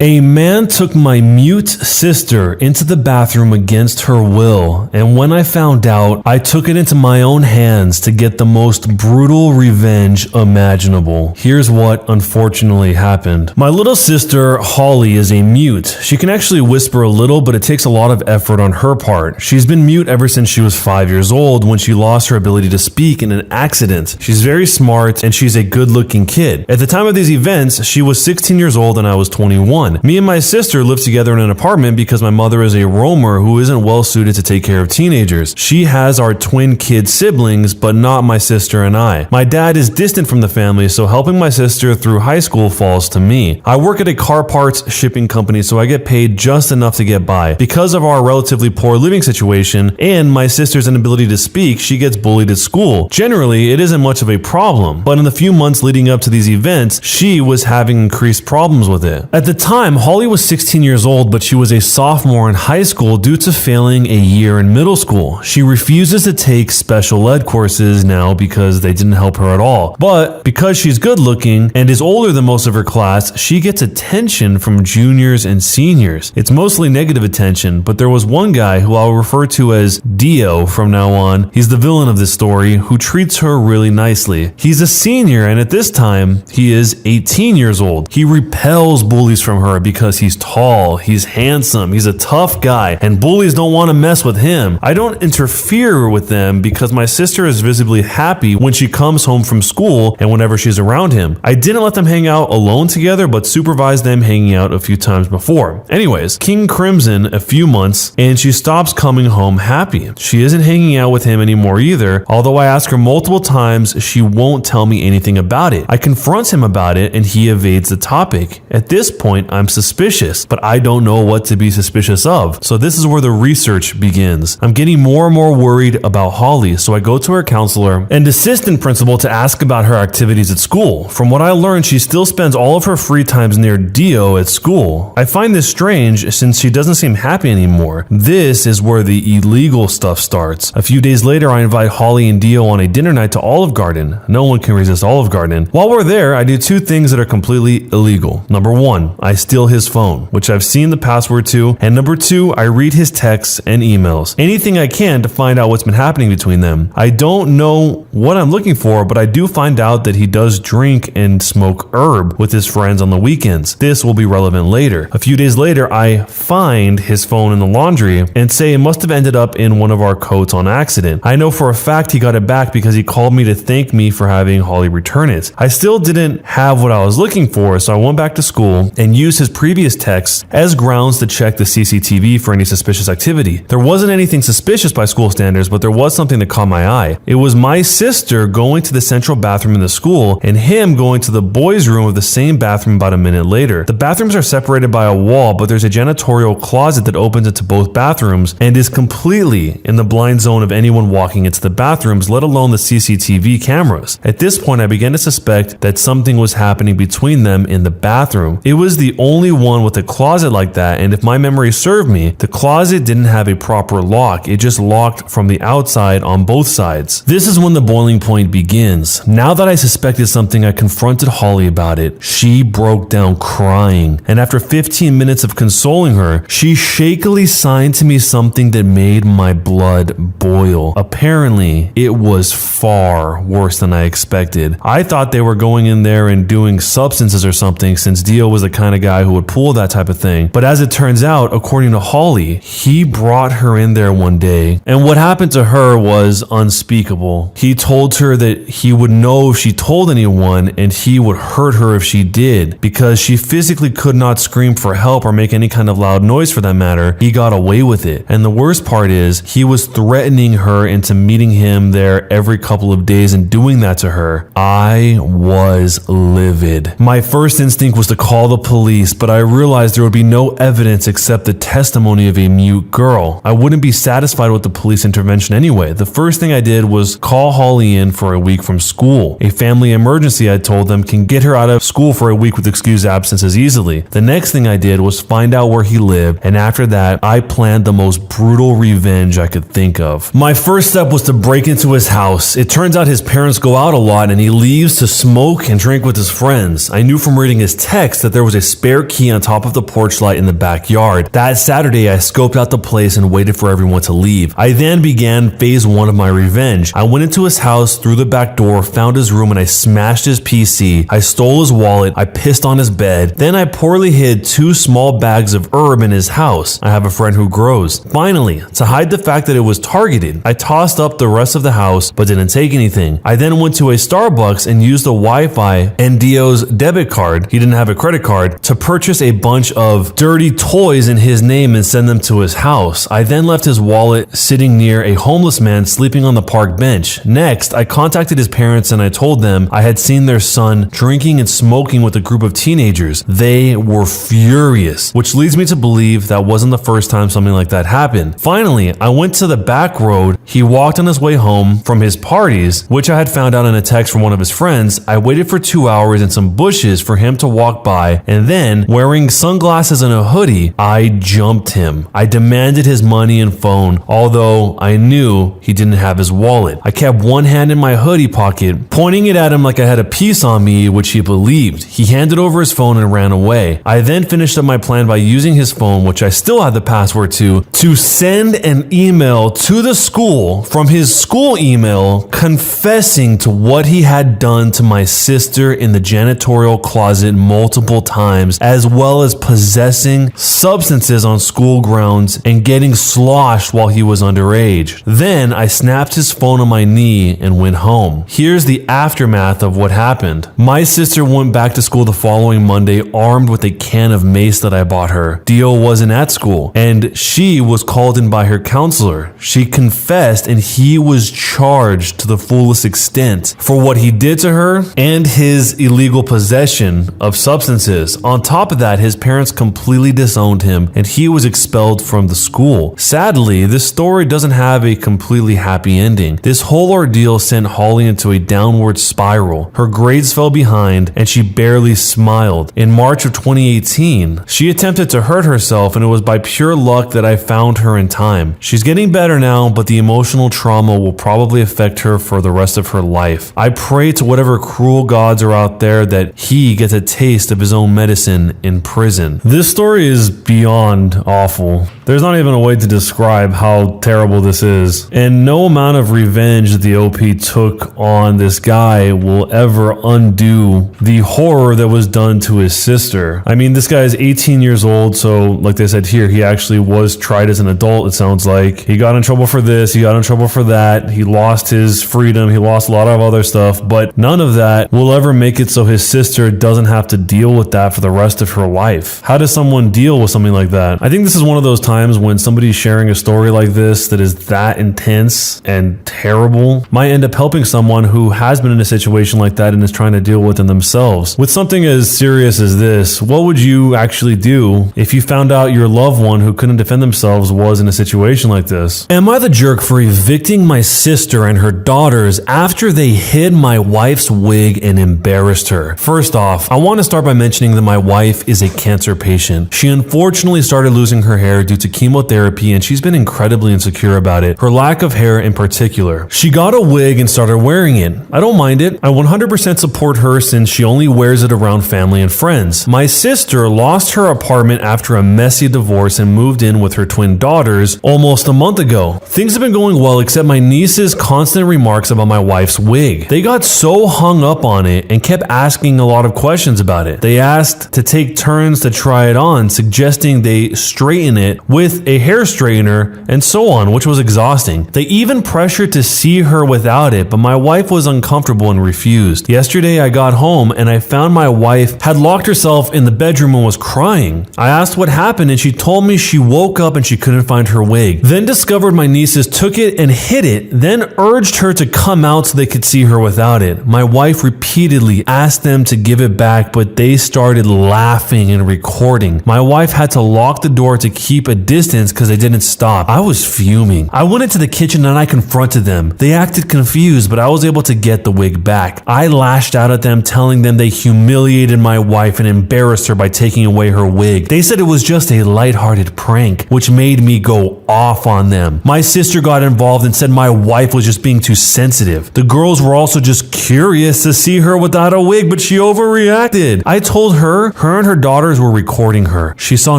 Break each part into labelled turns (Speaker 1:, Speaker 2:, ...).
Speaker 1: A man took my mute sister into the bathroom against her will, and when I found out, I took it into my own hands to get the most brutal revenge imaginable. Here's what unfortunately happened. My little sister, Holly, is a mute. She can actually whisper a little, but it takes a lot of effort on her part. She's been mute ever since she was 5 years old when she lost her ability to speak in an accident. She's very smart and she's a good-looking kid. At the time of these events, she was 16 years old and I was 21. Me and my sister lived together in an apartment because my mother is a roamer who isn't well suited to take care of teenagers. She has our twin kid siblings, but not my sister and I. My dad is distant from the family, so helping my sister through high school falls to me. I work at a car parts shipping company, so I get paid just enough to get by. Because of our relatively poor living situation and my sister's inability to speak, she gets bullied at school. Generally, it isn't much of a problem, but in the few months leading up to these events, she was having increased problems with it. At the time, Holly was 16 years old, but she was a sophomore in high school due to failing a year in middle school. She refuses to take special ed courses now because they didn't help her at all. But because she's good looking and is older than most of her class, she gets attention from juniors and seniors. It's mostly negative attention, but there was one guy who I'll refer to as Dio from now on. He's the villain of this story who treats her really nicely. He's a senior, and at this time, he is 18 years old. He repels bullies from her because he's tall, he's handsome, he's a tough guy, and bullies don't want to mess with him. I don't interfere with them because my sister is visibly happy when she comes home from school and whenever she's around him. I didn't let them hang out alone together, but supervised them hanging out a few times before. Anyways, King Crimson a few months, and she stops coming home happy. She isn't hanging out with him anymore either, although I ask her multiple times, she won't tell me anything about it. I confront him about it and he evades the topic. At this point, I'm suspicious, but I don't know what to be suspicious of. So this is where the research begins. I'm getting more and more worried about Holly, so I go to her counselor and assistant principal to ask about her activities at school. From what I learned, she still spends all of her free times near Dio at school. I find this strange since she doesn't seem happy anymore. This is where the illegal stuff starts. A few days later, I invite Holly and Dio on a dinner night to Olive Garden. No one can resist Olive Garden. While we're there, I do two things that are completely illegal. Number one, I steal his phone, which I've seen the password to, and number two, I read his texts and emails. Anything I can to find out what's been happening between them. I don't know what I'm looking for, but I do find out that he does drink and smoke herb with his friends on the weekends. This will be relevant later. A few days later, I find his phone in the laundry and say it must have ended up in one of our coats on accident. I know for a fact he got it back because he called me to thank me for having Holly return it. I still didn't have what I was looking for, so I went back to school and used his previous texts as grounds to check the CCTV for any suspicious activity. There wasn't anything suspicious by school standards, but there was something that caught my eye. It was my sister going to the central bathroom in the school and him going to the boys' room of the same bathroom about a minute later. The bathrooms are separated by a wall, but there's a janitorial closet that opens into both bathrooms and is completely in the blind zone of anyone walking into the bathrooms, let alone the CCTV cameras. At this point, I began to suspect that something was happening between them in the bathroom. It was the only one with a closet like that, and if my memory served me, the closet didn't have a proper lock. It just locked from the outside on both sides. This is when the boiling point begins. Now that I suspected something, I confronted Holly about it. She broke down crying, and after 15 minutes of consoling her, she shakily signed to me something that made my blood boil. Apparently, it was far worse than I expected. I thought they were going in there and doing substances or something, since Dio was the kind of guy who would pull that type of thing. But as it turns out, according to Holly, he brought her in there one day, and what happened to her was unspeakable. He told her that he would know if she told anyone, and he would hurt her if she did, because she physically could not scream for help or make any kind of loud noise for that matter. He got away with it. And the worst part is, he was threatening her into meeting him there every couple of days and doing that to her. I was livid. My first instinct was to call the police, but I realized there would be no evidence except the testimony of a mute girl. I wouldn't be satisfied with the police intervention anyway. The first thing I did was call Holly in for a week from school. A family emergency, I told them, can get her out of school for a week with excused absences easily. The next thing I did was find out where he lived, and after that, I planned the most brutal revenge I could think of. My first step was to break into his house. It turns out his parents go out a lot and he leaves to smoke and drink with his friends. I knew from reading his text that there was a spare spare key on top of the porch light in the backyard. That Saturday, I scoped out the place and waited for everyone to leave. I then began phase 1 of my revenge. I went into his house through the back door, found his room, and I smashed his PC. I stole his wallet. I pissed on his bed. Then I poorly hid 2 small bags of herb in his house. I have a friend who grows. Finally, to hide the fact that it was targeted, I tossed up the rest of the house but didn't take anything. I then went to a Starbucks and used the Wi-Fi and Dio's debit card, he didn't have a credit card, to purchase a bunch of dirty toys in his name and send them to his house. I then left his wallet sitting near a homeless man sleeping on the park bench. Next, I contacted his parents and I told them I had seen their son drinking and smoking with a group of teenagers. They were furious, which leads me to believe that wasn't the first time something like that happened. Finally, I went to the back road. He walked on his way home from his parties, which I had found out in a text from one of his friends. I waited for 2 hours in some bushes for him to walk by, and then, wearing sunglasses and a hoodie, I jumped him. I demanded his money and phone, although I knew he didn't have his wallet. I kept one hand in my hoodie pocket, pointing it at him like I had a piece on me, which he believed. He handed over his phone and ran away. I then finished up my plan by using his phone, which I still had the password to send an email to the school from his school email confessing to what he had done to my sister in the janitorial closet multiple times, as well as possessing substances on school grounds and getting sloshed while he was underage. Then I snapped his phone on my knee and went home. Here's the aftermath of what happened. My sister went back to school the following Monday armed with a can of mace that I bought her. Dio wasn't at school, and she was called in by her counselor. She confessed and he was charged to the fullest extent for what he did to her and his illegal possession of substances. On top of that, his parents completely disowned him and he was expelled from the school. Sadly, this story doesn't have a completely happy ending. This whole ordeal sent Holly into a downward spiral. Her grades fell behind and she barely smiled. In March of 2018, she attempted to hurt herself, and it was by pure luck that I found her in time. She's getting better now, but the emotional trauma will probably affect her for the rest of her life. I pray to whatever cruel gods are out there that he gets a taste of his own medicine in prison. This story is beyond awful. There's not even a way to describe how terrible this is. And no amount of revenge that the OP took on this guy will ever undo the horror that was done to his sister. I mean, this guy is 18 years old, so like they said here, he actually was tried as an adult, it sounds like. He got in trouble for this, he got in trouble for that, he lost his freedom, he lost a lot of other stuff, but none of that will ever make it so his sister doesn't have to deal with that for the rest of her life. How does someone deal with something like that? I think this is one of those times when somebody's sharing a story like this that is that intense and terrible might end up helping someone who has been in a situation like that and is trying to deal with it themselves. With something as serious as this, what would you actually do if you found out your loved one who couldn't defend themselves was in a situation like this? Am I the jerk for evicting my sister and her daughters after they hid my wife's wig and embarrassed her? First off, I want to start by mentioning that my wife is a cancer patient. She unfortunately started losing her hair due to chemotherapy and she's been incredibly insecure about it, her lack of hair in particular. She got a wig and started wearing it. I don't mind it. I 100% support her since she only wears it around family and friends. My sister lost her apartment after a messy divorce and moved in with her twin daughters almost a month ago. Things have been going well except my niece's constant remarks about my wife's wig. They got so hung up on it and kept asking a lot of questions about it. They asked to take turns to try it on, suggesting they straighten it with a hair straightener and so on, which was exhausting. They even pressured to see her without it, but my wife was uncomfortable and refused. Yesterday I got home and I found my wife had locked herself in the bedroom and was crying. I asked what happened and she told me she woke up and she couldn't find her wig. Then discovered my nieces took it and hid it, then urged her to come out so they could see her without it. My wife repeatedly asked them to give it back, but they started laughing and recording. My wife had to lock the door to keep a distance because they didn't stop. I was fuming. I went into the kitchen and I confronted them. They acted confused, but I was able to get the wig back. I lashed out at them, telling them they humiliated my wife and embarrassed her by taking away her wig. They said it was just a lighthearted prank, which made me go off on them. My sister got involved and said my wife was just being too sensitive. The girls were also just curious to see her without a wig, but she overreacted. I told her Her and her daughters were recording her. She saw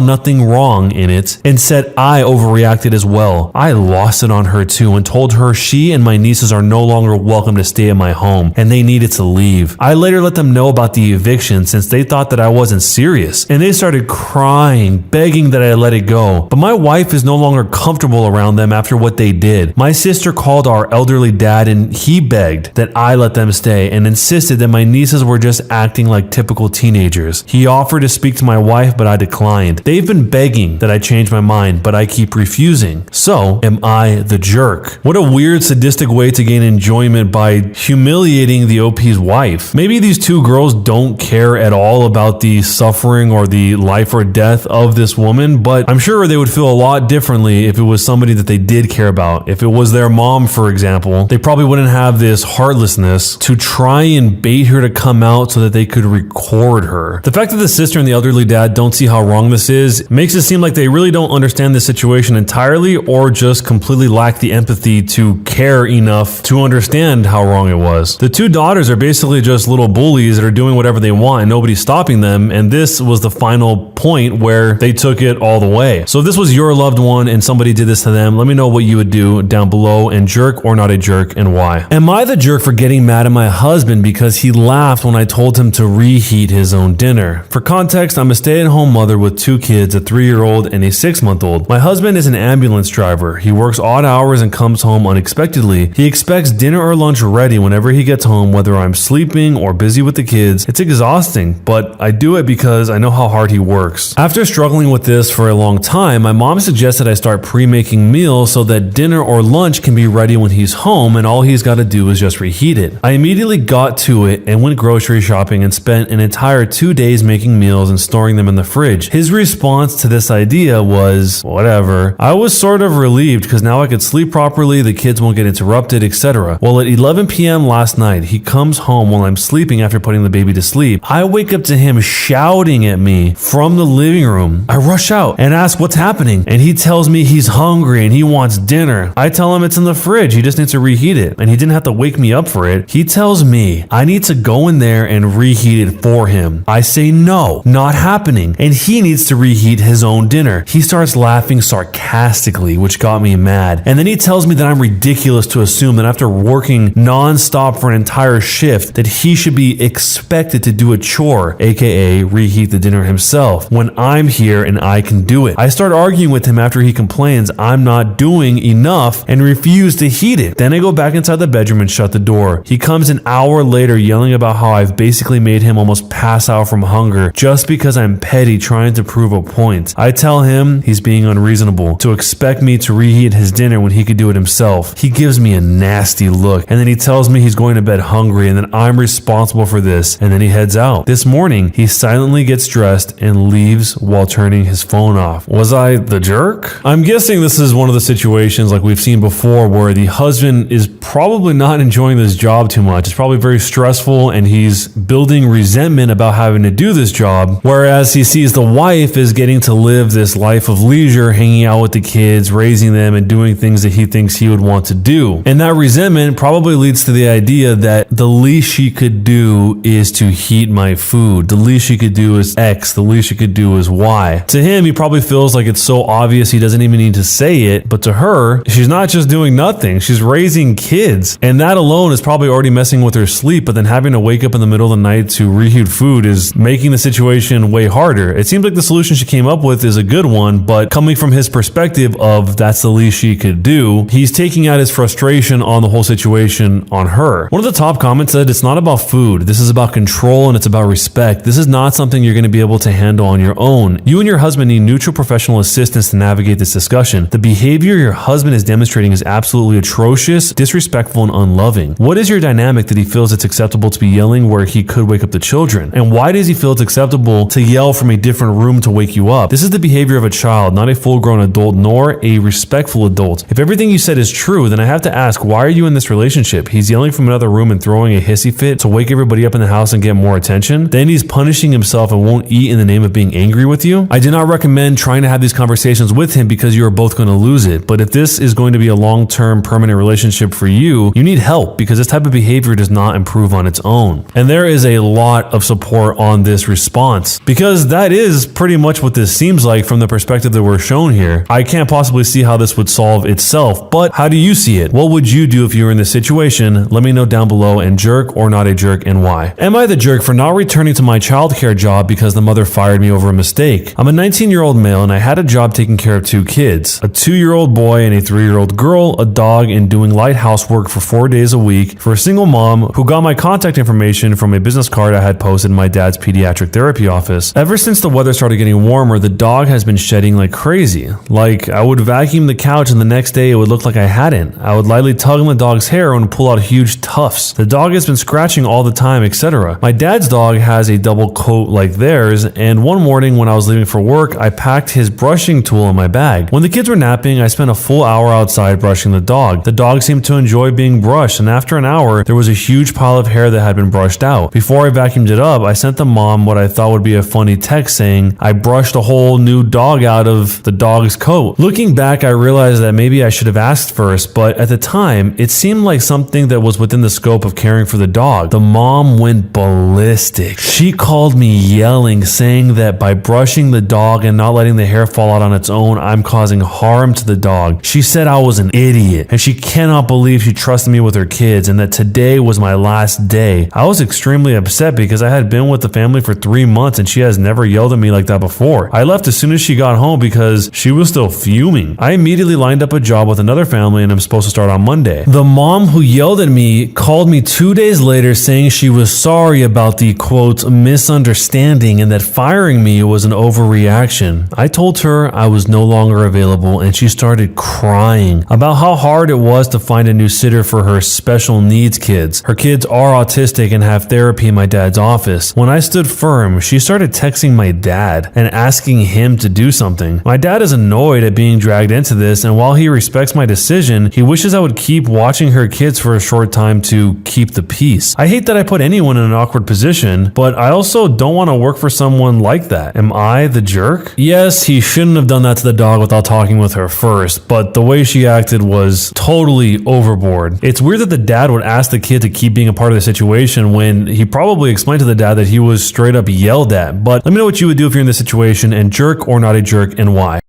Speaker 1: nothing wrong in it and said I overreacted as well. I lost it on her too and told her she and my nieces are no longer welcome to stay at my home and they needed to leave. I later let them know about the eviction since they thought that I wasn't serious, and they started crying, begging that I let it go. But my wife is no longer comfortable around them after what they did. My sister called our elderly dad and he begged that I let them stay and insisted that my nieces were just acting like typical teenagers. He offered to speak to my wife, but I declined. They've been begging that I change my mind, but I keep refusing. So, am I the jerk? What a weird, sadistic way to gain enjoyment by humiliating the OP's wife. Maybe these two girls don't care at all about the suffering or the life or death of this woman, but I'm sure they would feel a lot differently if it was somebody that they did care about. If it was their mom, for example, they probably wouldn't have this heartlessness to try and bait her to come out so that they could record her. The fact that the sister and the elderly dad don't see how wrong this is makes it seem like they really don't understand the situation entirely, or just completely lack the empathy to care enough to understand how wrong it was. The two daughters are basically just little bullies that are doing whatever they want and nobody's stopping them, and this was the final point where they took it all the way. So if this was your loved one and somebody did this to them, let me know what you would do down below, and jerk or not a jerk, and why. Am I the jerk for getting mad at my husband because he laughed when I told him to reheat his own dinner? For context, I'm a stay-at-home mother with two kids, a 3-year-old and a 6-month-old. My husband is an ambulance driver. He works odd hours and comes home unexpectedly. He expects dinner or lunch ready whenever he gets home, whether I'm sleeping or busy with the kids. It's exhausting, but I do it because I know how hard he works. After struggling with this for a long time, my mom suggested I start pre-making meals so that dinner or lunch can be ready when he's home and all he's got to do is just reheat it. I immediately got to it and went grocery shopping and spent an entire 2 days making meals and storing them in the fridge. His response to this idea was, whatever. I was sort of relieved because now I could sleep properly, the kids won't get interrupted, etc. Well, at 11 p.m. last night, he comes home while I'm sleeping after putting the baby to sleep. I wake up to him shouting at me from the living room. I rush out and ask what's happening, and he tells me he's hungry and he wants dinner. I tell him it's in the fridge, he just needs to reheat it, and he didn't have to wake me up for it. He tells me I need to go in there and reheat it for him. I say no, not happening, and he needs to reheat his own dinner. He starts laughing sarcastically, which got me mad, and then he tells me that I'm ridiculous to assume that after working non-stop for an entire shift that he should be expected to do a chore, aka reheat the dinner himself, when I'm here and I can do it. I start arguing with him after he complains I'm not doing enough and refuse to heat it. Then I go back inside the bedroom and shut the door. He comes an hour later yelling about how I've basically made him almost pass out from hunger just because I'm petty trying to prove a point. I tell him he's being unreasonable to expect me to reheat his dinner when he could do it himself. He gives me a nasty look, and then he tells me he's going to bed hungry and that I'm responsible for this, and then he heads out. This morning, he silently gets dressed and leaves while turning his phone off. Was I the jerk? I'm guessing this is one of the situations like we've seen before where the husband is probably not enjoying this job too much. It's probably very stressful and he's building resentment about having to do this job, whereas he sees the wife is getting to live this life of leisure, hanging out with the kids, raising them, and doing things that he thinks he would want to do. And that resentment probably leads to the idea that the least she could do is to heat my food. The least she could do is X. The least she could do is Y. To him, he probably feels like it's so obvious he doesn't even need to say it, but to her, she's not just doing nothing. She's raising kids, and that alone is probably already messing with her sleep, but then having to wake up in the middle of the night to reheat food is making the situation way harder. It seems like the solution she came up with is a good one, but coming from his perspective of that's the least she could do, he's taking out his frustration on the whole situation on her. One of the top comments said, it's not about food. This is about control and it's about respect. This is not something you're going to be able to handle on your own. You and your husband need neutral professional assistance to navigate this discussion. The behavior your husband is demonstrating is absolutely atrocious, disrespectful, and unloving. What is your dynamic that he feels it's acceptable to be yelling where he could wake up the children? And why does he feel it's acceptable to yell from a different room to wake you up? This is the behavior of a child, not a full-grown adult, nor a respectful adult. If everything you said is true, then I have to ask, why are you in this relationship? He's yelling from another room and throwing a hissy fit to wake everybody up in the house and get more attention. Then he's punishing himself and won't eat in the name of being angry with you. I do not recommend trying to have these conversations with him because you are both going to lose it. But if this is going to be a long-term permanent relationship for you, you need help because this type of behavior does not improve on its own. And there is a lot of support on this this response? Because that is pretty much what this seems like from the perspective that we're shown here. I can't possibly see how this would solve itself, but how do you see it? What would you do if you were in this situation? Let me know down below, and jerk or not a jerk, and why. Am I the jerk for not returning to my childcare job because the mother fired me over a mistake? I'm a 19-year-old male and I had a job taking care of 2 kids, a 2-year-old boy and a 3-year-old girl, a dog, and doing light housework for 4 days a week for a single mom who got my contact information from a business card I had posted in my dad's pediatric therapy office. Ever since the weather started getting warmer, the dog has been shedding like crazy. Like, I would vacuum the couch and the next day it would look like I hadn't. I would lightly tug on the dog's hair and pull out huge tufts. The dog has been scratching all the time, etc. My dad's dog has a double coat like theirs, and one morning when I was leaving for work, I packed his brushing tool in my bag. When the kids were napping, I spent a full hour outside brushing the dog. The dog seemed to enjoy being brushed, and after an hour, there was a huge pile of hair that had been brushed out. Before I vacuumed it up, I sent the mom what I thought would be a funny text saying, I brushed a whole new dog out of the dog's coat. Looking back, I realized that maybe I should have asked first, but at the time, it seemed like something that was within the scope of caring for the dog. The mom went ballistic. She called me yelling, saying that by brushing the dog and not letting the hair fall out on its own, I'm causing harm to the dog. She said I was an idiot, and she cannot believe she trusted me with her kids, and that today was my last day. I was extremely upset because I had been with the family for 3 months and she has never yelled at me like that before. I left as soon as she got home because she was still fuming. I immediately lined up a job with another family and I'm supposed to start on Monday. The mom who yelled at me called me 2 days later saying she was sorry about the quote misunderstanding and that firing me was an overreaction. I told her I was no longer available and she started crying about how hard it was to find a new sitter for her special needs kids. Her kids are autistic and have therapy in my dad's office. When I stood firm, she started texting my dad and asking him to do something. My dad is annoyed at being dragged into this, and while he respects my decision, he wishes I would keep watching her kids for a short time to keep the peace. I hate that I put anyone in an awkward position, but I also don't want to work for someone like that. Am I the jerk? Yes, he shouldn't have done that to the dog without talking with her first, but the way she acted was totally overboard. It's weird that the dad would ask the kid to keep being a part of the situation when he probably explained to the dad that he was straight up yelled at. But let me know what you would do if you're in this situation, and jerk or not a jerk, and why.